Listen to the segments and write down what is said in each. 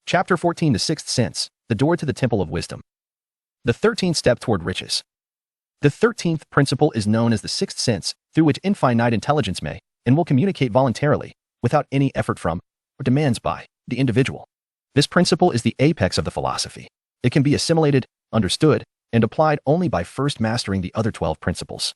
Chapter 14, The Sixth Sense, The Door to the Temple of Wisdom. The 13th Step Toward Riches. The 13th principle is known as the sixth sense, through which infinite intelligence may and will communicate voluntarily, without any effort from, or demands by, the individual. This principle is the apex of the philosophy. It can be assimilated, understood, and applied only by first mastering the other 12 principles.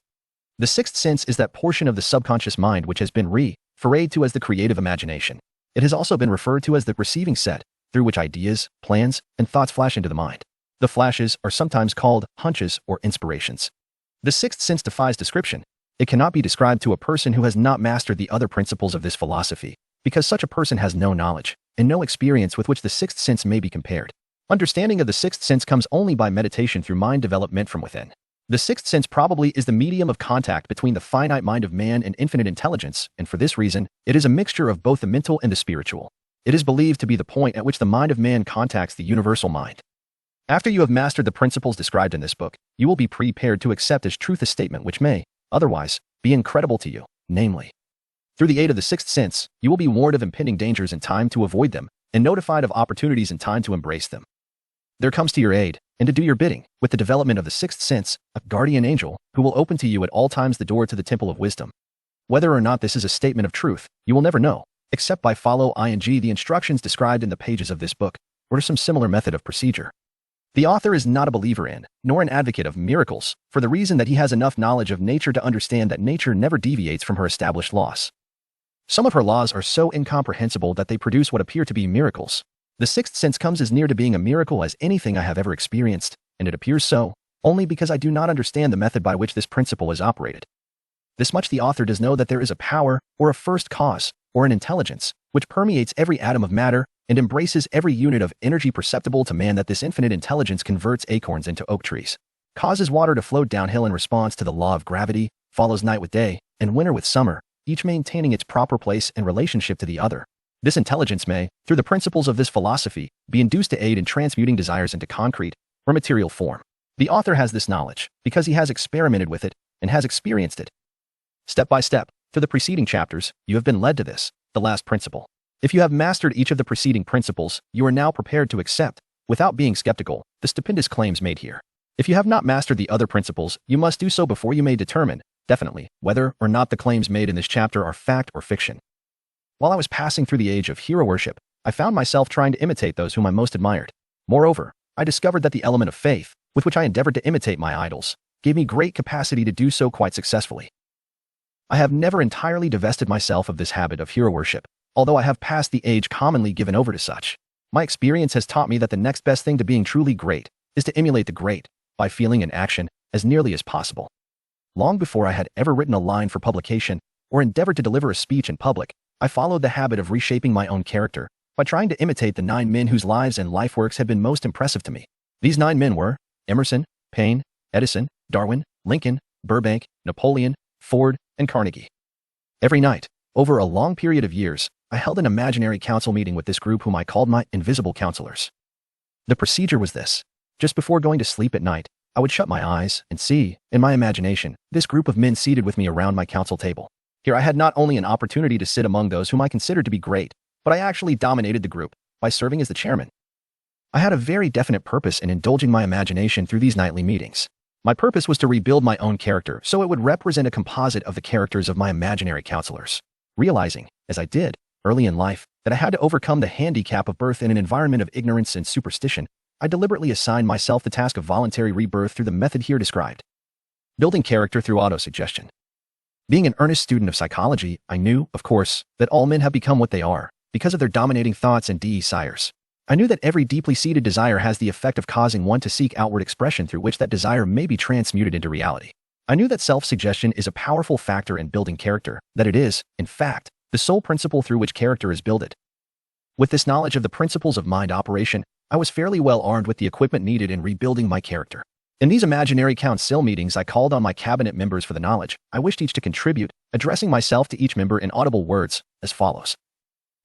The sixth sense is that portion of the subconscious mind which has been referred to as the creative imagination. It has also been referred to as the receiving set, through which ideas, plans, and thoughts flash into the mind. The flashes are sometimes called hunches or inspirations. The sixth sense defies description. It cannot be described to a person who has not mastered the other principles of this philosophy, because such a person has no knowledge and no experience with which the sixth sense may be compared. Understanding of the sixth sense comes only by meditation through mind development from within. The sixth sense probably is the medium of contact between the finite mind of man and infinite intelligence, and for this reason, it is a mixture of both the mental and the spiritual. It is believed to be the point at which the mind of man contacts the universal mind. After you have mastered the principles described in this book, you will be prepared to accept as truth a statement which may, otherwise, be incredible to you, namely, through the aid of the sixth sense, you will be warned of impending dangers in time to avoid them, and notified of opportunities in time to embrace them. There comes to your aid, and to do your bidding, with the development of the sixth sense, a guardian angel, who will open to you at all times the door to the temple of wisdom. Whether or not this is a statement of truth, you will never know, except by following the instructions described in the pages of this book, or some similar method of procedure. The author is not a believer in, nor an advocate of miracles, for the reason that he has enough knowledge of nature to understand that nature never deviates from her established laws. Some of her laws are so incomprehensible that they produce what appear to be miracles. The sixth sense comes as near to being a miracle as anything I have ever experienced, and it appears so, only because I do not understand the method by which this principle is operated. This much the author does know, that there is a power, or a first cause, or an intelligence, which permeates every atom of matter and embraces every unit of energy perceptible to man, that this infinite intelligence converts acorns into oak trees, causes water to flow downhill in response to the law of gravity, follows night with day, and winter with summer, each maintaining its proper place and relationship to the other. This intelligence may, through the principles of this philosophy, be induced to aid in transmuting desires into concrete or material form. The author has this knowledge because he has experimented with it and has experienced it. Step by step, through the preceding chapters, you have been led to this, the last principle. If you have mastered each of the preceding principles, you are now prepared to accept, without being skeptical, the stupendous claims made here. If you have not mastered the other principles, you must do so before you may determine, definitely, whether or not the claims made in this chapter are fact or fiction. While I was passing through the age of hero worship, I found myself trying to imitate those whom I most admired. Moreover, I discovered that the element of faith, with which I endeavored to imitate my idols, gave me great capacity to do so quite successfully. I have never entirely divested myself of this habit of hero worship, although I have passed the age commonly given over to such. My experience has taught me that the next best thing to being truly great is to emulate the great, by feeling and action, as nearly as possible. Long before I had ever written a line for publication, or endeavored to deliver a speech in public, I followed the habit of reshaping my own character by trying to imitate the 9 men whose lives and life works had been most impressive to me. These 9 men were Emerson, Paine, Edison, Darwin, Lincoln, Burbank, Napoleon, Ford, and Carnegie. Every night, over a long period of years, I held an imaginary council meeting with this group whom I called my invisible counselors. The procedure was this. Just before going to sleep at night, I would shut my eyes and see, in my imagination, this group of men seated with me around my council table. Here I had not only an opportunity to sit among those whom I considered to be great, but I actually dominated the group by serving as the chairman. I had a very definite purpose in indulging my imagination through these nightly meetings. My purpose was to rebuild my own character so it would represent a composite of the characters of my imaginary counselors. Realizing, as I did, early in life, that I had to overcome the handicap of birth in an environment of ignorance and superstition, I deliberately assigned myself the task of voluntary rebirth through the method here described. Building character through autosuggestion. Being an earnest student of psychology, I knew, of course, that all men have become what they are because of their dominating thoughts and desires. I knew that every deeply seated desire has the effect of causing one to seek outward expression through which that desire may be transmuted into reality. I knew that self-suggestion is a powerful factor in building character, that it is, in fact, the sole principle through which character is built. With this knowledge of the principles of mind operation, I was fairly well armed with the equipment needed in rebuilding my character. In these imaginary council meetings, I called on my cabinet members for the knowledge I wished each to contribute, addressing myself to each member in audible words, as follows.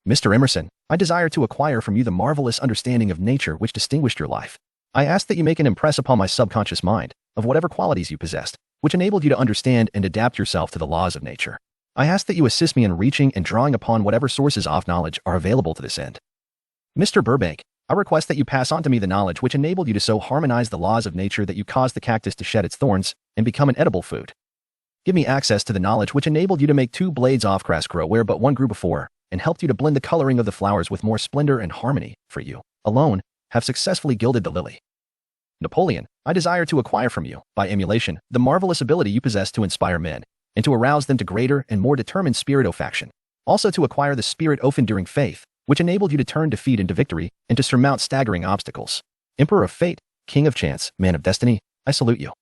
Mr. Emerson, I desire to acquire from you the marvelous understanding of nature which distinguished your life. I ask that you make an impress upon my subconscious mind of whatever qualities you possessed, which enabled you to understand and adapt yourself to the laws of nature. I ask that you assist me in reaching and drawing upon whatever sources of knowledge are available to this end. Mr. Burbank, I request that you pass on to me the knowledge which enabled you to so harmonize the laws of nature that you caused the cactus to shed its thorns and become an edible food. Give me access to the knowledge which enabled you to make 2 blades off grass grow where but one grew before, and helped you to blend the coloring of the flowers with more splendor and harmony, for you, alone, have successfully gilded the lily. Napoleon, I desire to acquire from you, by emulation, the marvelous ability you possess to inspire men, and to arouse them to greater and more determined spirit of action. Also to acquire the spirit of enduring faith, which enabled you to turn defeat into victory and to surmount staggering obstacles. Emperor of fate, king of chance, man of destiny, I salute you.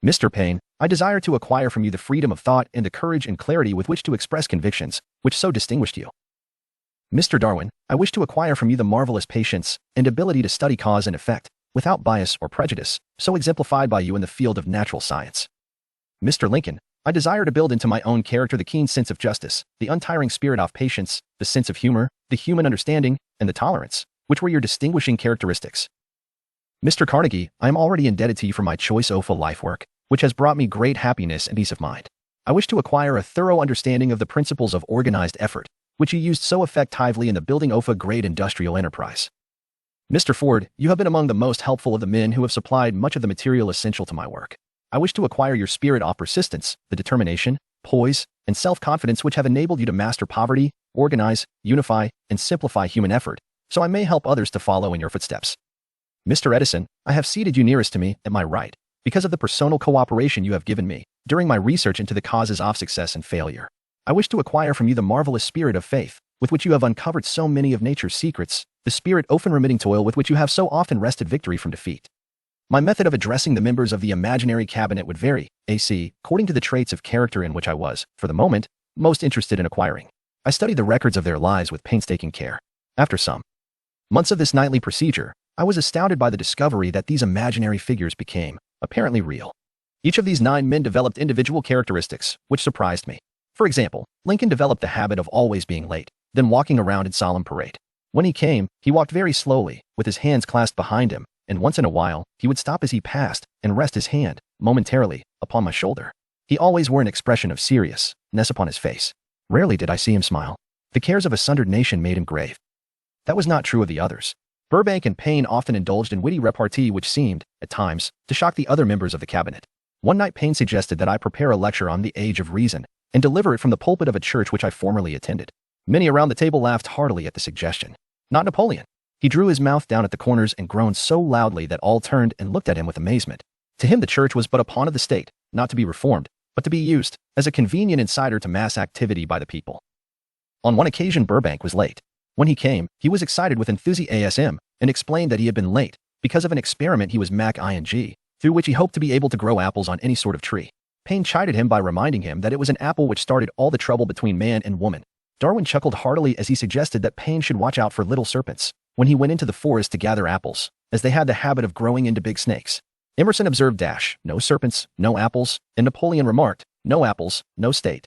Mr. Payne, I desire to acquire from you the freedom of thought and the courage and clarity with which to express convictions, which so distinguished you. Mr. Darwin, I wish to acquire from you the marvelous patience and ability to study cause and effect, without bias or prejudice, so exemplified by you in the field of natural science. Mr. Lincoln, I desire to build into my own character the keen sense of justice, the untiring spirit of patience, the sense of humor, the human understanding, and the tolerance, which were your distinguishing characteristics. Mr. Carnegie, I am already indebted to you for my choice of life work, which has brought me great happiness and peace of mind. I wish to acquire a thorough understanding of the principles of organized effort, which you used so effectively in the building of a great industrial enterprise. Mr. Ford, you have been among the most helpful of the men who have supplied much of the material essential to my work. I wish to acquire your spirit of persistence, the determination, poise, and self-confidence which have enabled you to master poverty, organize, unify, and simplify human effort, so I may help others to follow in your footsteps. Mr. Edison, I have seated you nearest to me, at my right, because of the personal cooperation you have given me during my research into the causes of success and failure. I wish to acquire from you the marvelous spirit of faith, with which you have uncovered so many of nature's secrets, the spirit of unremitting toil with which you have so often wrested victory from defeat. My method of addressing the members of the imaginary cabinet would vary, according to the traits of character in which I was, for the moment, most interested in acquiring. I studied the records of their lives with painstaking care. After some months of this nightly procedure, I was astounded by the discovery that these imaginary figures became, apparently real. Each of these 9 men developed individual characteristics, which surprised me. For example, Lincoln developed the habit of always being late, then walking around in solemn parade. When he came, he walked very slowly, with his hands clasped behind him, and once in a while, he would stop as he passed and rest his hand, momentarily, upon my shoulder. He always wore an expression of seriousness upon his face. Rarely did I see him smile. The cares of a sundered nation made him grave. That was not true of the others. Burbank and Payne often indulged in witty repartee which seemed, at times, to shock the other members of the cabinet. One night Payne suggested that I prepare a lecture on the age of reason and deliver it from the pulpit of a church which I formerly attended. Many around the table laughed heartily at the suggestion. Not Napoleon. He drew his mouth down at the corners and groaned so loudly that all turned and looked at him with amazement. To him the church was but a pawn of the state, not to be reformed, but to be used as a convenient insider to mass activity by the people. On one occasion Burbank was late. When he came, he was excited with enthusiasm and explained that he had been late because of an experiment he was ing, through which he hoped to be able to grow apples on any sort of tree. Payne chided him by reminding him that it was an apple which started all the trouble between man and woman. Darwin chuckled heartily as he suggested that Payne should watch out for little serpents when he went into the forest to gather apples, as they had the habit of growing into big snakes. Emerson observed no serpents, no apples, and Napoleon remarked, no apples, no state.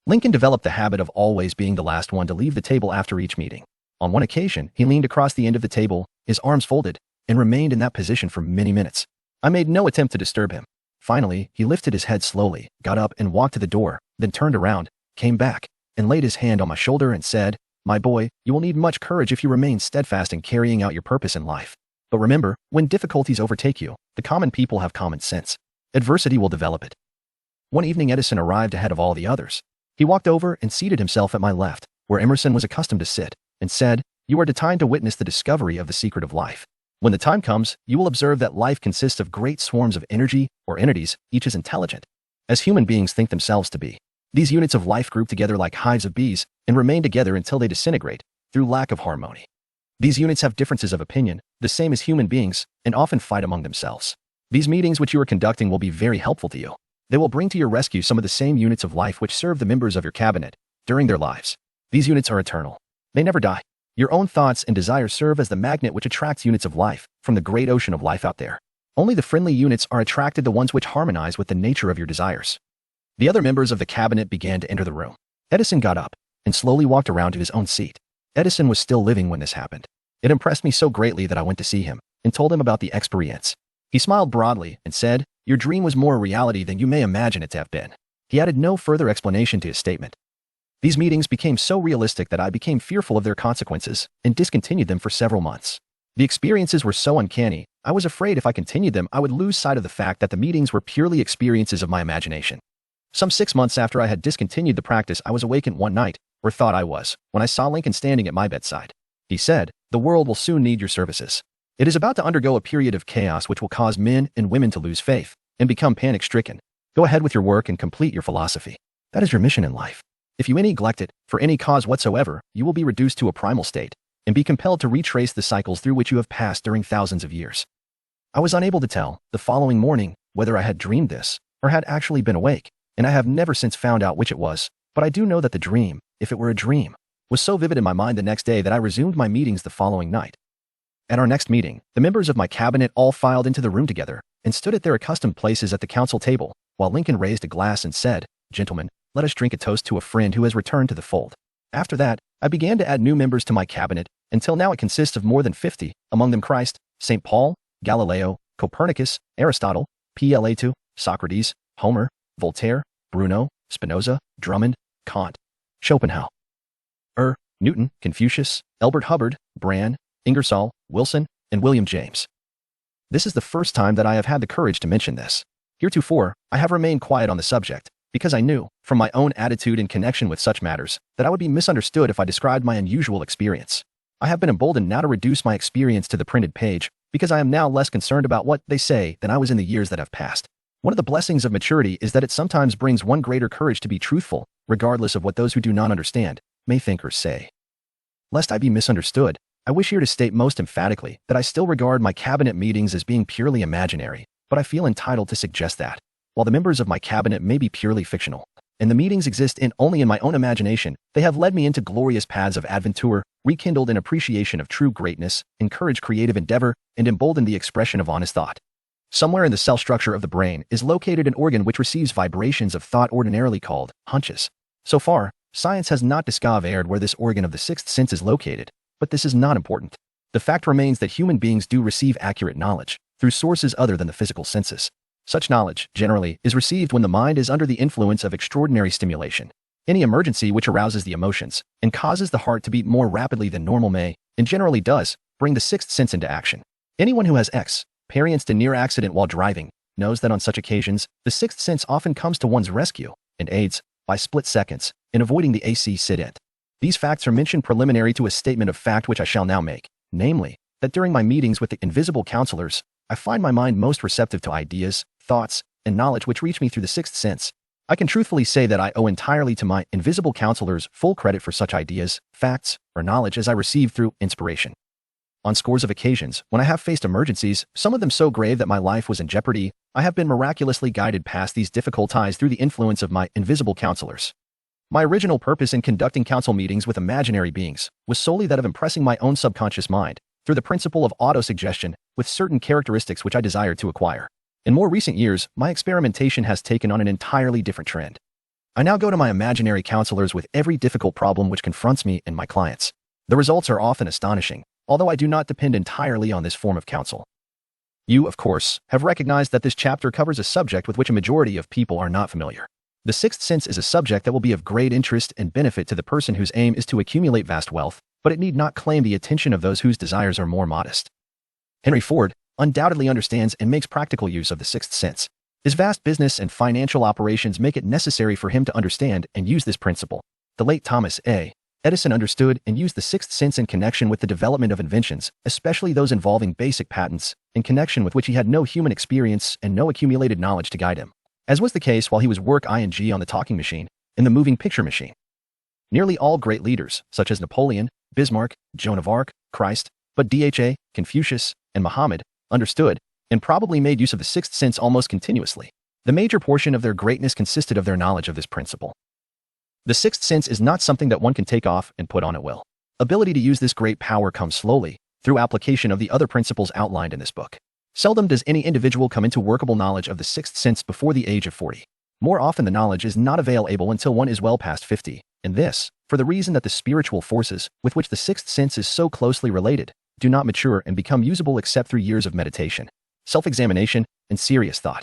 Lincoln developed the habit of always being the last one to leave the table after each meeting. On one occasion, he leaned across the end of the table, his arms folded, and remained in that position for many minutes. I made no attempt to disturb him. Finally, he lifted his head slowly, got up and walked to the door, then turned around, came back, and laid his hand on my shoulder and said, "My boy, you will need much courage if you remain steadfast in carrying out your purpose in life. But remember, when difficulties overtake you, the common people have common sense. Adversity will develop it." One evening Edison arrived ahead of all the others. He walked over and seated himself at my left, where Emerson was accustomed to sit, and said, "You are destined to witness the discovery of the secret of life. When the time comes, you will observe that life consists of great swarms of energy, or entities, each as intelligent as human beings think themselves to be. These units of life group together like hives of bees and remain together until they disintegrate, through lack of harmony. These units have differences of opinion, the same as human beings, and often fight among themselves. These meetings which you are conducting will be very helpful to you. They will bring to your rescue some of the same units of life which serve the members of your cabinet during their lives. These units are eternal. They never die. Your own thoughts and desires serve as the magnet which attracts units of life from the great ocean of life out there. Only the friendly units are attracted, the ones which harmonize with the nature of your desires." The other members of the cabinet began to enter the room. Edison got up and slowly walked around to his own seat. Edison was still living when this happened. It impressed me so greatly that I went to see him and told him about the experience. He smiled broadly and said, "Your dream was more a reality than you may imagine it to have been." He added no further explanation to his statement. These meetings became so realistic that I became fearful of their consequences and discontinued them for several months. The experiences were so uncanny, I was afraid if I continued them, I would lose sight of the fact that the meetings were purely experiences of my imagination. Some 6 months after I had discontinued the practice, I was awakened one night, or thought I was, when I saw Lincoln standing at my bedside. He said, "The world will soon need your services. It is about to undergo a period of chaos which will cause men and women to lose faith and become panic-stricken. Go ahead with your work and complete your philosophy. That is your mission in life. If you neglect it, for any cause whatsoever, you will be reduced to a primal state and be compelled to retrace the cycles through which you have passed during thousands of years." I was unable to tell, the following morning, whether I had dreamed this or had actually been awake, and I have never since found out which it was, but I do know that the dream, if it were a dream, was so vivid in my mind the next day that I resumed my meetings the following night. At our next meeting, the members of my cabinet all filed into the room together and stood at their accustomed places at the council table, while Lincoln raised a glass and said, "Gentlemen, let us drink a toast to a friend who has returned to the fold." After that, I began to add new members to my cabinet, until now it consists of more than 50, among them Christ, St. Paul, Galileo, Copernicus, Aristotle, Plato, Socrates, Homer, Voltaire, Bruno, Spinoza, Drummond, Kant, Schopenhauer, Newton, Confucius, Elbert Hubbard, Brand, Ingersoll, Wilson, and William James. This is the first time that I have had the courage to mention this. Heretofore, I have remained quiet on the subject, because I knew, from my own attitude in connection with such matters, that I would be misunderstood if I described my unusual experience. I have been emboldened now to reduce my experience to the printed page, because I am now less concerned about what they say than I was in the years that have passed. One of the blessings of maturity is that it sometimes brings one greater courage to be truthful, regardless of what those who do not understand may think or say. Lest I be misunderstood, I wish here to state most emphatically that I still regard my cabinet meetings as being purely imaginary, but I feel entitled to suggest that, while the members of my cabinet may be purely fictional, and the meetings exist only in my own imagination, they have led me into glorious paths of adventure, rekindled an appreciation of true greatness, encouraged creative endeavor, and emboldened the expression of honest thought. Somewhere in the cell structure of the brain is located an organ which receives vibrations of thought ordinarily called hunches. So far, science has not discovered where this organ of the sixth sense is located, but this is not important. The fact remains that human beings do receive accurate knowledge through sources other than the physical senses. Such knowledge, generally, is received when the mind is under the influence of extraordinary stimulation. Any emergency which arouses the emotions and causes the heart to beat more rapidly than normal may, and generally does, bring the sixth sense into action. Anyone who has experienced a near accident while driving knows that on such occasions, the sixth sense often comes to one's rescue and aids, by split seconds, in avoiding the accident. These facts are mentioned preliminary to a statement of fact which I shall now make, namely, that during my meetings with the invisible counselors, I find my mind most receptive to ideas, thoughts, and knowledge which reach me through the sixth sense. I can truthfully say that I owe entirely to my invisible counselors full credit for such ideas, facts, or knowledge as I receive through inspiration. On scores of occasions, when I have faced emergencies, some of them so grave that my life was in jeopardy, I have been miraculously guided past these difficulties through the influence of my invisible counselors. My original purpose in conducting council meetings with imaginary beings was solely that of impressing my own subconscious mind through the principle of autosuggestion with certain characteristics which I desired to acquire. In more recent years, my experimentation has taken on an entirely different trend. I now go to my imaginary counselors with every difficult problem which confronts me and my clients. The results are often astonishing, although I do not depend entirely on this form of counsel. You, of course, have recognized that this chapter covers a subject with which a majority of people are not familiar. The sixth sense is a subject that will be of great interest and benefit to the person whose aim is to accumulate vast wealth, but it need not claim the attention of those whose desires are more modest. Henry Ford undoubtedly understands and makes practical use of the sixth sense. His vast business and financial operations make it necessary for him to understand and use this principle. The late Thomas A. Edison understood and used the sixth sense in connection with the development of inventions, especially those involving basic patents, in connection with which he had no human experience and no accumulated knowledge to guide him, as was the case while he was working on the talking machine and the moving picture machine. Nearly all great leaders, such as Napoleon, Bismarck, Joan of Arc, Christ, but Dha, Confucius, and Muhammad, understood and probably made use of the sixth sense almost continuously. The major portion of their greatness consisted of their knowledge of this principle. The sixth sense is not something that one can take off and put on at will. Ability to use this great power comes slowly, through application of the other principles outlined in this book. Seldom does any individual come into workable knowledge of the sixth sense before the age of 40. More often the knowledge is not available until one is well past 50, and this, for the reason that the spiritual forces, with which the sixth sense is so closely related, do not mature and become usable except through years of meditation, self-examination, and serious thought.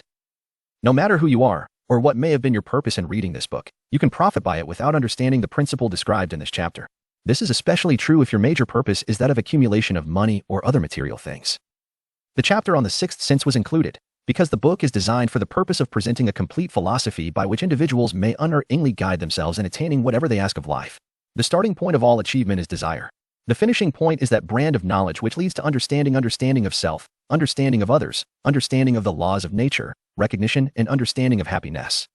No matter who you are, or what may have been your purpose in reading this book, you can profit by it without understanding the principle described in this chapter. This is especially true if your major purpose is that of accumulation of money or other material things. The chapter on the sixth sense was included because the book is designed for the purpose of presenting a complete philosophy by which individuals may unerringly guide themselves in attaining whatever they ask of life. The starting point of all achievement is desire. The finishing point is that brand of knowledge which leads to understanding of self, understanding of others, understanding of the laws of nature, recognition, and understanding of happiness.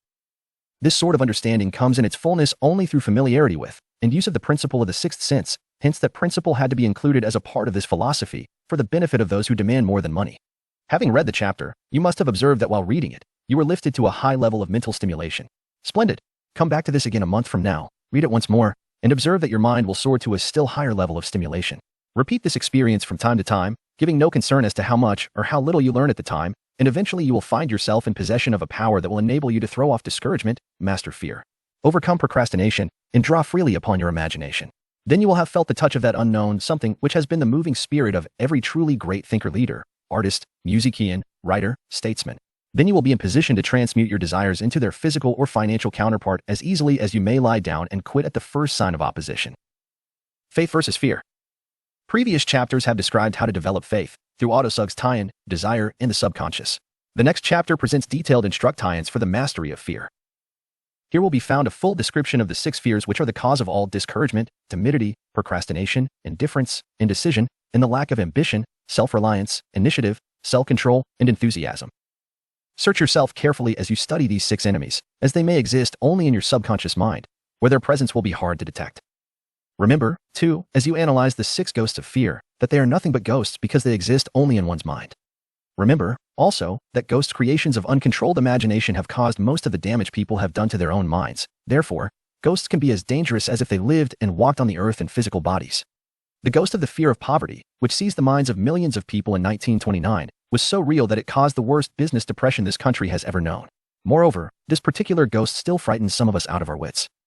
This sort of understanding comes in its fullness only through familiarity with and use of the principle of the sixth sense, hence that principle had to be included as a part of this philosophy for the benefit of those who demand more than money. Having read the chapter, you must have observed that while reading it, you were lifted to a high level of mental stimulation. Splendid! Come back to this again a month from now, read it once more, and observe that your mind will soar to a still higher level of stimulation. Repeat this experience from time to time, giving no concern as to how much or how little you learn at the time, and eventually you will find yourself in possession of a power that will enable you to throw off discouragement, master fear, overcome procrastination, and draw freely upon your imagination. Then you will have felt the touch of that unknown something which has been the moving spirit of every truly great thinker-leader, artist, musician, writer, statesman. Then you will be in position to transmute your desires into their physical or financial counterpart as easily as you may lie down and quit at the first sign of opposition. Faith versus fear. Previous chapters have described how to develop faith through Audiobook's tie-in, desire, and the subconscious. The next chapter presents detailed tie-ins for the mastery of fear. Here will be found a full description of the 6 fears which are the cause of all discouragement, timidity, procrastination, indifference, indecision, and the lack of ambition, self-reliance, initiative, self-control, and enthusiasm. Search yourself carefully as you study these 6 enemies, as they may exist only in your subconscious mind, where their presence will be hard to detect. Remember, too, as you analyze the 6 ghosts of fear, that they are nothing but ghosts because they exist only in one's mind. Remember, also, that ghost creations of uncontrolled imagination have caused most of the damage people have done to their own minds. Therefore, ghosts can be as dangerous as if they lived and walked on the earth in physical bodies. The ghost of the fear of poverty, which seized the minds of millions of people in 1929, was so real that it caused the worst business depression this country has ever known. Moreover, this particular ghost still frightens some of us out of our wits.